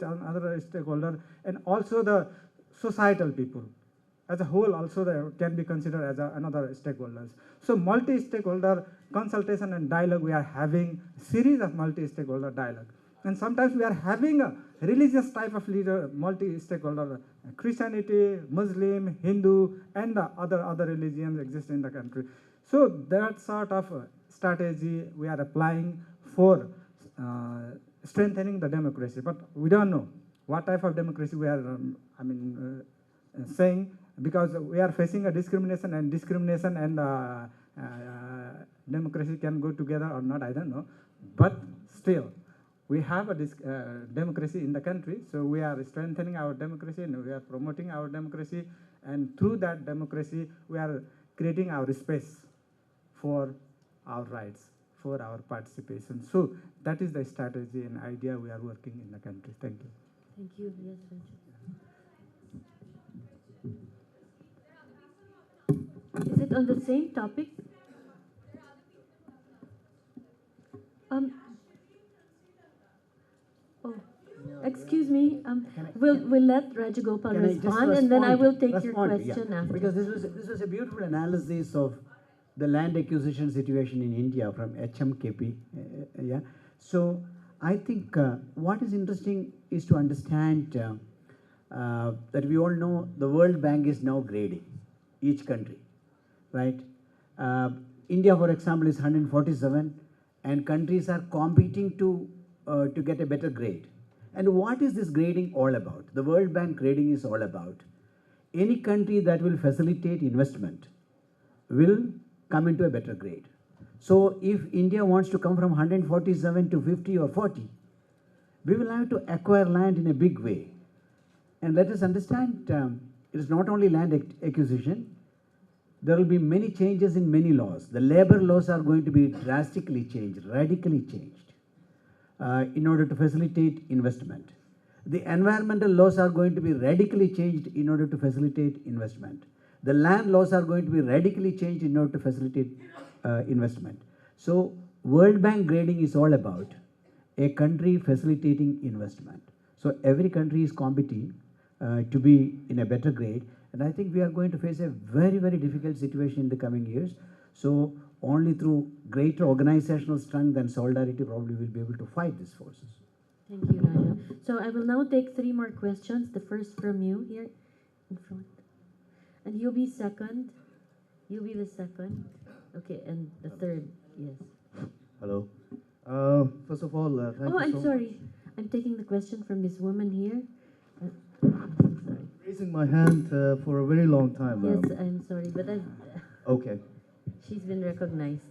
another stakeholder, and also the societal people as a whole also can be considered as another stakeholders. So multi-stakeholder consultation and dialogue, we are having series of multi-stakeholder dialogue. And sometimes we are having a religious type of leader, multi-stakeholder, Christianity, Muslim, Hindu, and other religions exist in the country. So that sort of strategy we are applying for strengthening the democracy. But we don't know what type of democracy we are, saying, because we are facing a discrimination and democracy can go together or not, I don't know. But still, we have a democracy in the country, so we are strengthening our democracy and we are promoting our democracy, and through that democracy, we are creating our space for our rights, for our participation. So that is the strategy and idea we are working in the country. Thank you. Thank you. Yes, Rajagopal. Is it on the same topic? Excuse me. We'll let Rajagopal respond, and then I will take your question after. Because this was a beautiful analysis of the land acquisition situation in India from HMKP. So I think what is interesting is to understand that we all know the World Bank is now grading each country, right? India, for example, is 147, and countries are competing to get a better grade. And what is this grading all about? The World Bank grading is all about any country that will facilitate investment will come into a better grade. So if India wants to come from 147 to 50 or 40, we will have to acquire land in a big way. And let us understand, it is not only land acquisition, there will be many changes in many laws. The labor laws are going to be drastically changed, radically changed, in order to facilitate investment. The environmental laws are going to be radically changed in order to facilitate investment. The land laws are going to be radically changed in order to facilitate investment. So World Bank grading is all about a country facilitating investment. So every country is competing to be in a better grade, and I think we are going to face a very, very difficult situation in the coming years. So only through greater organizational strength and solidarity probably we'll be able to fight these forces. Thank you, Raja. So I will now take 3 more questions. The first from you here in front. And you'll be second. You'll be the second. Okay, and the third, yes. Hello. First of all, thank you. I'm sorry. I'm taking the question from this woman here. Sorry. Raising my hand for a very long time now. Yes, I'm sorry, but I've... Okay. She's been recognized.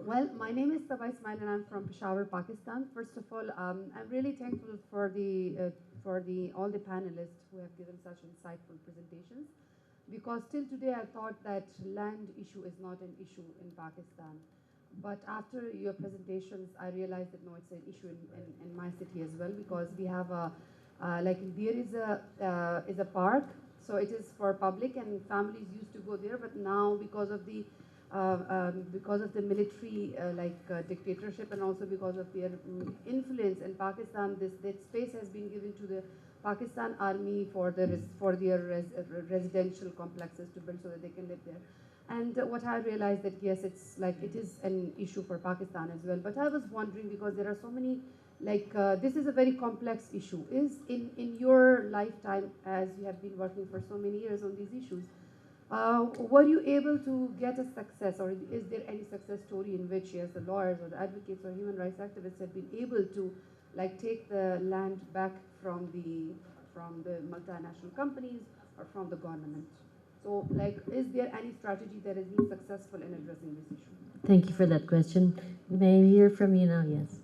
Well, my name is Sabah Ismail and I'm from Peshawar, Pakistan. First of all, I'm really thankful for all the panelists who have given such insightful presentations, because till today I thought that land issue is not an issue in Pakistan. But after your presentations, I realized that no, it's an issue in my city as well, because we have there is a park, so it is for public and families used to go there, but now because of the military dictatorship, and also because of their influence in Pakistan, that space has been given to the Pakistan Army for their residential complexes to build so that they can live there. And what I realized that yes, it is an issue for Pakistan as well. But I was wondering, because there are so many, this is a very complex issue. Is in your lifetime, as you have been working for so many years on these issues, were you able to get a success, or is there any success story in which, yes, the lawyers or the advocates or human rights activists have been able to take the land back from the multinational companies or from the government? So is there any strategy that has been successful in addressing this issue? Thank you for that question. May I hear from you now? Yes.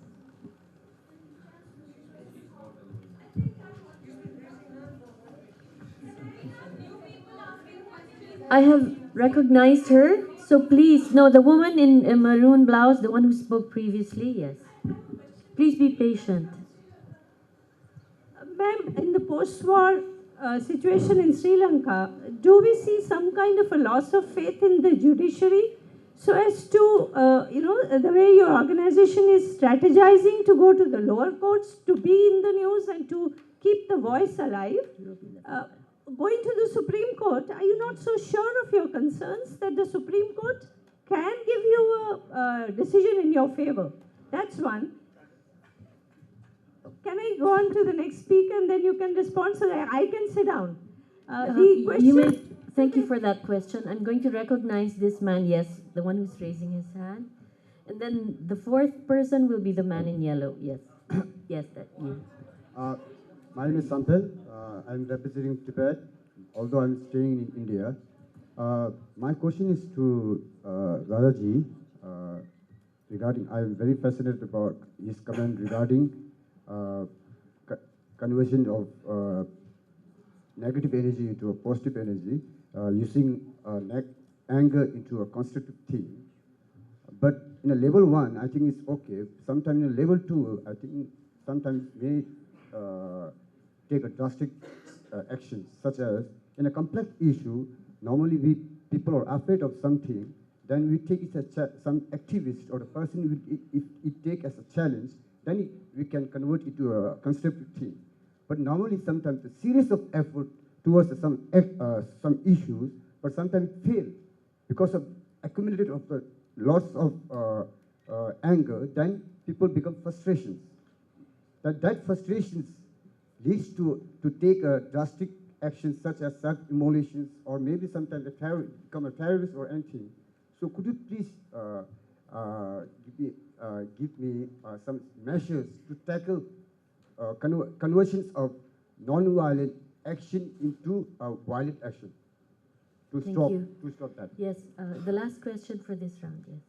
I have recognized her, so please, no, the woman in a maroon blouse, the one who spoke previously, yes. Please be patient. Ma'am, in the post-war situation in Sri Lanka, do we see some kind of a loss of faith in the judiciary? so as to, the way your organization is strategizing to go to the lower courts, to be in the news and to keep the voice alive. Going to the Supreme Court, are you not so sure of your concerns that the Supreme Court can give you a decision in your favor? That's one. Can I go on to the next speaker and then you can respond so that I can sit down? The question... Thank you for that question. I'm going to recognize this man, yes, the one who's raising his hand. And then the fourth person will be the man in yellow, yes. Yes, that you. My name is Santhal. I'm representing Tibet, although I'm staying in India. My question is to Rajaji regarding, I'm very fascinated about his comment regarding conversion of negative energy into a positive energy, using anger into a constructive thing. But in a level 1, I think it's okay. Sometimes in a level 2, I think sometimes may take a drastic action, such as in a complex issue, normally people are afraid of something, then we take it as some activist or the person, if it take as a challenge, then we can convert it to a constructive thing. But normally sometimes a series of effort towards some issues, but sometimes fail because of accumulated of the lots of anger, then people become frustrations. That frustrations leads to take a drastic action such as self-immolations or maybe sometimes become a terrorist or anything. So could you please give me some measures to tackle conversions of non-violent action into violent action to stop that? Yes, the last question for this round, yes.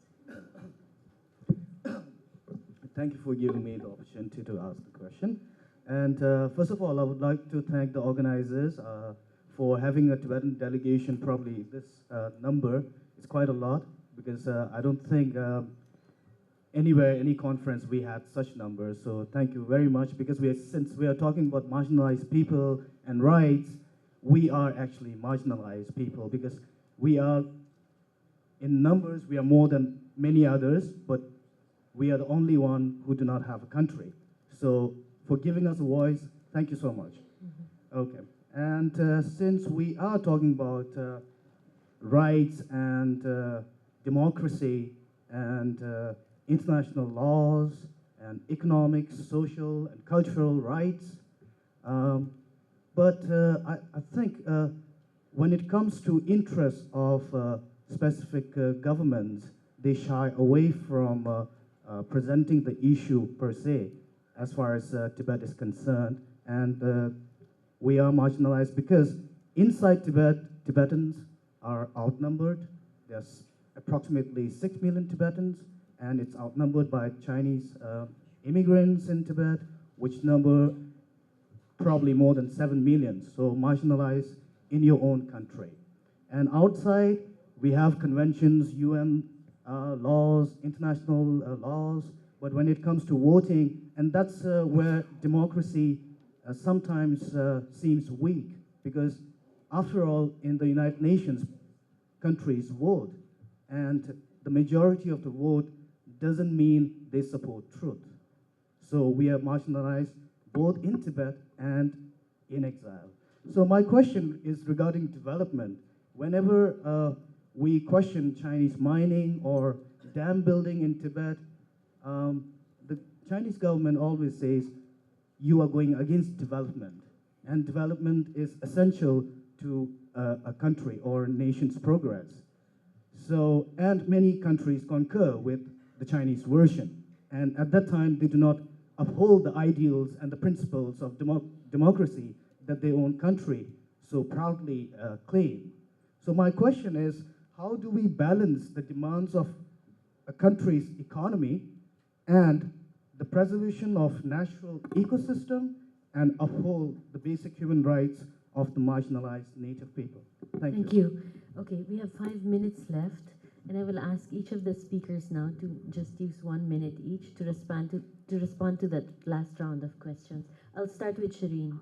Thank you for giving me the opportunity to ask the question. And first of all, I would like to thank the organizers for having a Tibetan delegation. Probably this number is quite a lot, because I don't think anywhere, any conference, we had such numbers. So thank you very much, because since we are talking about marginalized people and rights, we are actually marginalized people, because we are, in numbers, we are more than many others, but we are the only one who do not have a country. So for giving us a voice, thank you so much. Mm-hmm. Okay, and since we are talking about rights and democracy and international laws and economic, social, and cultural rights, but I think when it comes to interests of specific governments, they shy away from presenting the issue per se, as far as Tibet is concerned. And we are marginalized because inside Tibet, Tibetans are outnumbered. There's approximately 6 million Tibetans, and it's outnumbered by Chinese immigrants in Tibet, which number probably more than 7 million. So marginalized in your own country. And outside, we have conventions, UN laws, international laws, but when it comes to voting, and that's where democracy sometimes seems weak, because after all, in the United Nations, countries vote, and the majority of the vote doesn't mean they support truth. So we are marginalized both in Tibet and in exile. So my question is regarding development. Whenever we question Chinese mining or dam building in Tibet, the Chinese government always says, you are going against development, and development is essential to a country or a nation's progress. So, and many countries concur with the Chinese version, and at that time they do not uphold the ideals and the principles of democracy that their own country so proudly claim. So my question is, how do we balance the demands of a country's economy and the preservation of natural ecosystem and uphold the basic human rights of the marginalized native people? Thank you. Okay, we have 5 minutes left, and I will ask each of the speakers now to just use 1 minute each to respond to that last round of questions. I'll start with Sherine.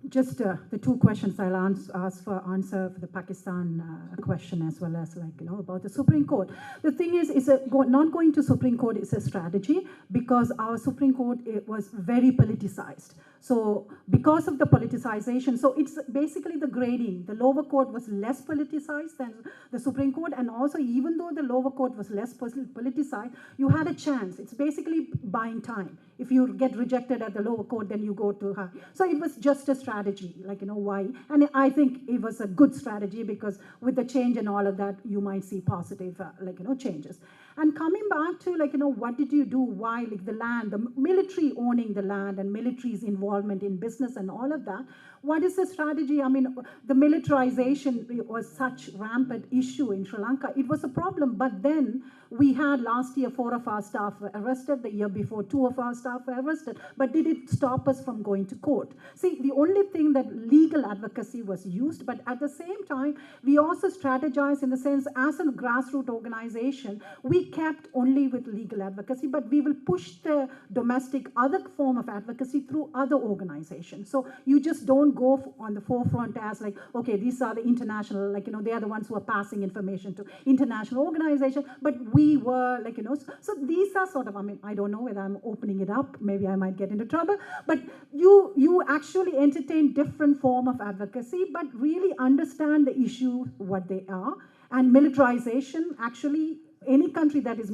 just the two questions I'll answer for the Pakistan question as well as about the Supreme Court. The thing is not going to Supreme Court is a strategy because our Supreme Court was very politicized. So because of the politicization, so it's basically the grading. The lower court was less politicized than the Supreme Court, and also even though the lower court was less politicized, you had a chance. It's basically buying time. If you get rejected at the lower court, then you go to high. So it was just a strategy, why? And I think it was a good strategy because with the change and all of that, you might see positive, changes. And coming back to, what did you do? Why, the land, the military owning the land and military's involvement in business and all of that. What is the strategy? I mean, the militarization was such rampant issue in Sri Lanka. It was a problem, but then we had last year 4 of our staff were arrested, the year before 2 of our staff were arrested, but did it stop us from going to court? See, the only thing that legal advocacy was used, but at the same time, we also strategized in the sense as a grassroots organization, we kept only with legal advocacy, but we will push the domestic other form of advocacy through other organizations. So you just don't go on the forefront as okay, these are the international, they are the ones who are passing information to international organizations, but we were so these are sort of, I don't know whether I'm opening it up, maybe I might get into trouble, but you actually entertain different form of advocacy, but really understand the issue, what they are, and militarization actually, any country that is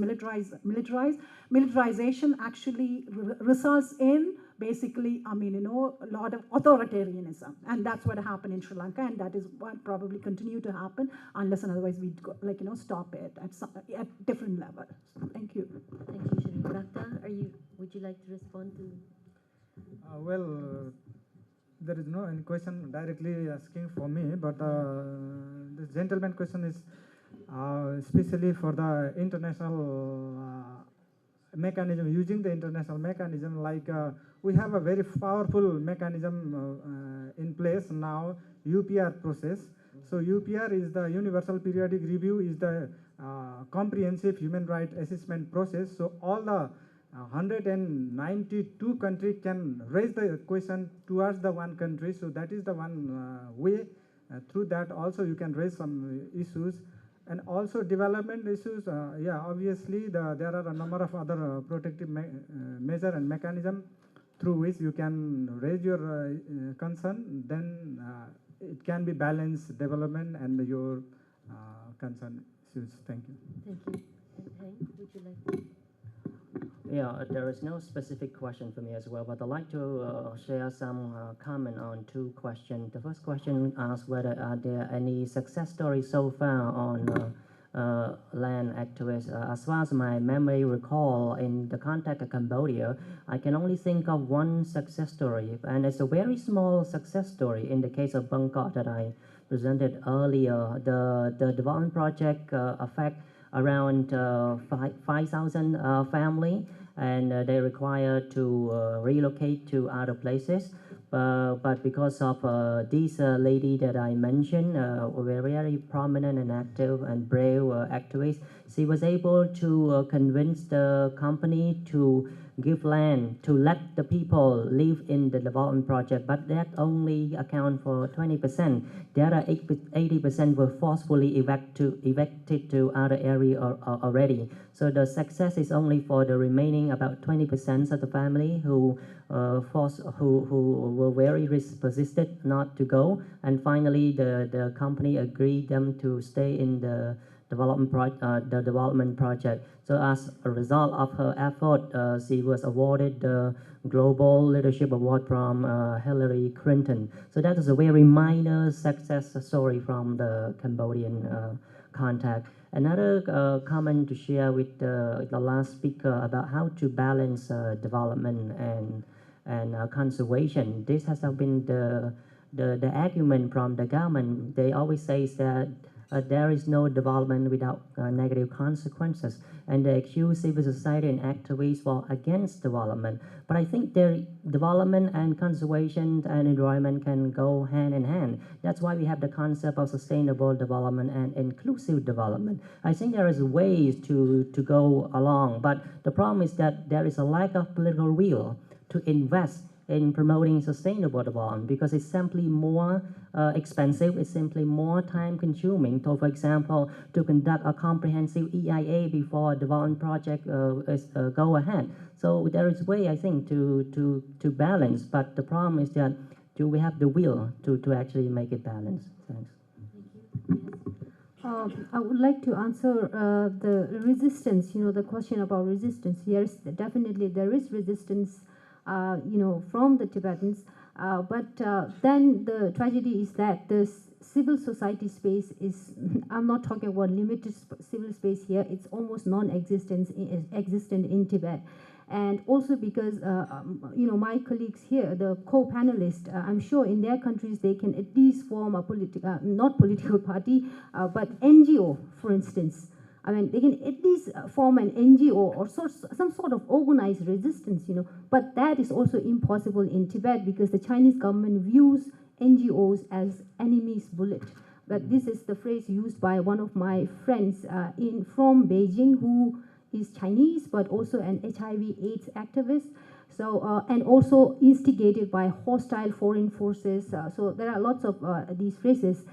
militarization actually results in basically, a lot of authoritarianism. And that's what happened in Sri Lanka, and that is what probably continue to happen unless and otherwise we stop it at different levels. Thank you. Thank you, Sherine. Ekta, would you like to respond to? There is no any question directly asking for me, but this gentleman question is especially for the international mechanism, using the international mechanism, we have a very powerful mechanism in place now, UPR process. So UPR is the Universal Periodic Review, is the comprehensive human rights assessment process. So all the 192 countries can raise the question towards the one country. So that is the one way. Through that also you can raise some issues. And also development issues, obviously there are a number of other protective measures and mechanisms through which you can raise your concern, then it can be balanced development and your concern issues. Thank you. Thank you. And Heng, would you like to? Yeah, there is no specific question for me as well, but I'd like to share some comment on 2 questions. The first question asks whether are there any success stories so far on land activists. As far as my memory recall, in the context of Cambodia, I can only think of one success story, and it's a very small success story in the case of Bangkok that I presented earlier. The development project affect around 5,000 families, and they require to relocate to other places. But because of this lady that I mentioned, very prominent and active and brave activist, she was able to convince the company to give land to let the people live in the development project, but that only account for 20%. The other 80% were forcefully evicted to other area already. So the success is only for the remaining about 20% of the family who were very resistant not to go, and finally the company agreed them to stay in the development project. So as a result of her effort, she was awarded the Global Leadership Award from Hillary Clinton. So that is a very minor success story from the Cambodian contact. Another comment to share with the last speaker about how to balance development and conservation. This has been the argument from the government. They always say that there is no development without negative consequences, and they accuse civil society and activists for against development. But I think their development and conservation and environment can go hand in hand. That's why we have the concept of sustainable development and inclusive development. I think there is ways to go along, but the problem is that there is a lack of political will to invest in promoting sustainable development because it's simply more expensive, it's simply more time consuming. So for example, to conduct a comprehensive EIA before a development project go ahead. So there is a way, I think, to balance, but the problem is that do we have the will to actually make it balance? Thanks. I would like to answer the resistance, the question about resistance. Yes, definitely there is resistance, from the Tibetans. But then the tragedy is that the civil society space is, I'm not talking about limited civil space here, it's almost non-existent in Tibet. And also because, my colleagues here, the co-panelists, I'm sure in their countries they can at least form a not political party, but NGO, for instance. I mean, they can at least form an NGO or some sort of organized resistance, But that is also impossible in Tibet because the Chinese government views NGOs as enemy's bullet. But this is the phrase used by one of my friends from Beijing who is Chinese, but also an HIV/AIDS activist. So, and also instigated by hostile foreign forces. So there are lots of these phrases.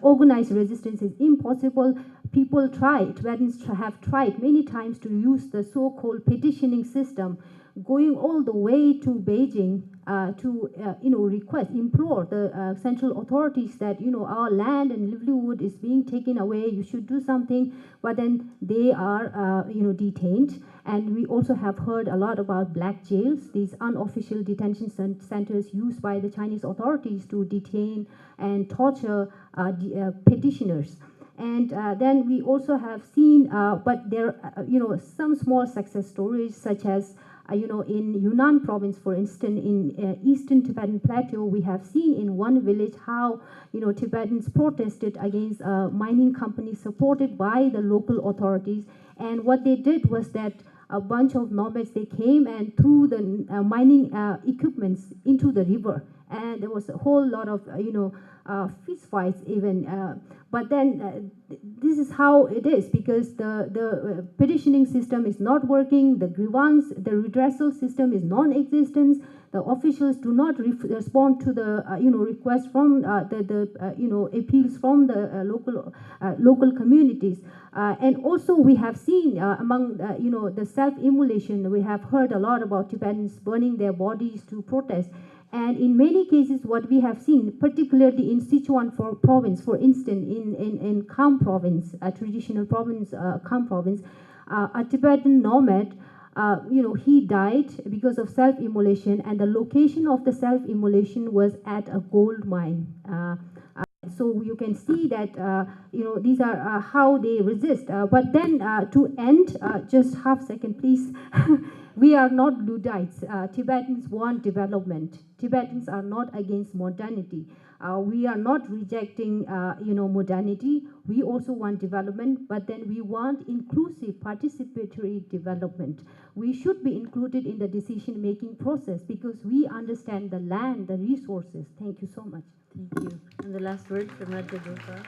Organized resistance is impossible. People Tibetans have tried many times to use the so-called petitioning system, going all the way to Beijing to implore the central authorities that our land and livelihood is being taken away. You should do something, but then they are detained. And we also have heard a lot about black jails, these unofficial detention centers used by the Chinese authorities to detain and torture petitioners. And then we also have seen, but there, some small success stories, such as, in Yunnan province, for instance, in eastern Tibetan plateau, we have seen in one village how, Tibetans protested against a mining company supported by the local authorities. And what they did was that a bunch of nomads, they came and threw the mining equipments into the river. And there was a whole lot of, fist fights even. But then this is how it is, because the petitioning system is not working, the redressal system is non-existent, the officials do not respond to the requests from the appeals from the local communities. And also we have seen among the self-immolation, we have heard a lot about Tibetans burning their bodies to protest. And in many cases, what we have seen, particularly in Sichuan province, for instance, in Kham province, a traditional province, Kham province, a Tibetan nomad, he died because of self-immolation, and the location of the self-immolation was at a gold mine. So you can see that, these are how they resist. But then to end, just half second, please. We are not Luddites. Tibetans want development. Tibetans are not against modernity. We are not rejecting, modernity. We also want development, but then we want inclusive, participatory development. We should be included in the decision-making process because we understand the land, the resources. Thank you so much. Thank you. And the last word from Rajagopal.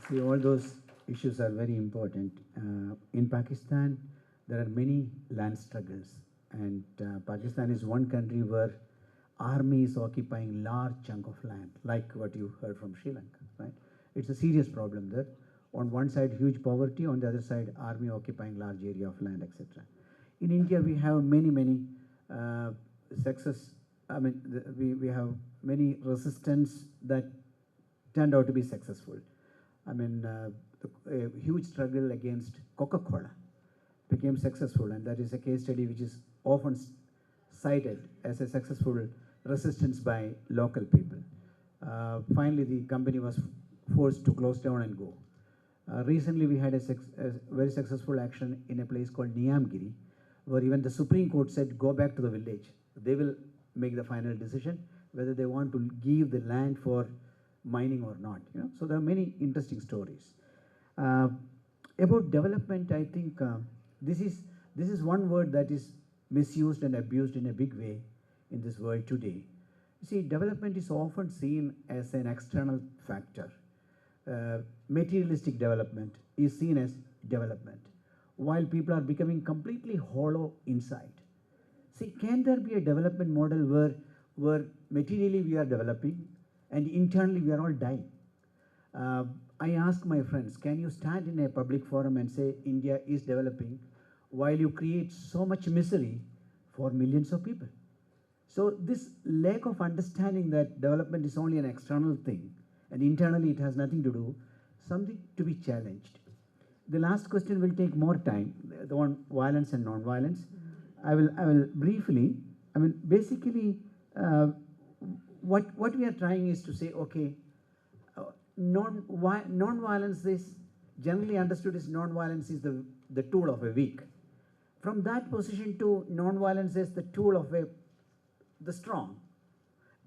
See, all those issues are very important. In Pakistan, there are many land struggles, and Pakistan is one country where army is occupying large chunk of land, like what you heard from Sri Lanka, right? It's a serious problem there. On one side, huge poverty, on the other side, army occupying large area of land, etc. In India, we have many success. I mean, we have many resistance that turned out to be successful. I mean, a huge struggle against Coca-Cola became successful, and that is a case study which is often cited as a successful resistance by local people. Finally, the company was forced to close down and go. Recently, we had a very successful action in a place called Niyamgiri, where even the Supreme Court said, go back to the village. They will make the final decision whether they want to give the land for mining or not. So there are many interesting stories. About development, I think this is one word that is misused and abused in a big way in this world today. You see, development is often seen as an external factor. Materialistic development is seen as development, while people are becoming completely hollow inside. See, can there be a development model where materially we are developing and internally we are all dying? I ask my friends, can you stand in a public forum and say India is developing while you create so much misery for millions of people? So this lack of understanding that development is only an external thing and internally it has nothing to do, something to be challenged. The last question will take more time, the one violence and non-violence. I will briefly, basically what we are trying is to say, okay, non-violence is generally understood as non-violence is the tool of a weak. From that position to non-violence as the tool of the strong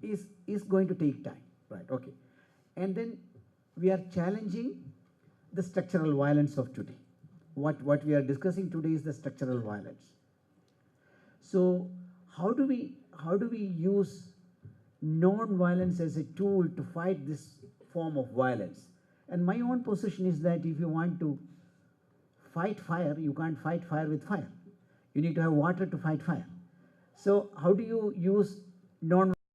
is going to take time, right? Okay. And then we are challenging the structural violence of today. What we are discussing today is the structural violence. So how do we use non-violence as a tool to fight this form of violence? And my own position is that if you want to fight fire, you can't fight fire with fire. You need to have water to fight fire. So how do you use non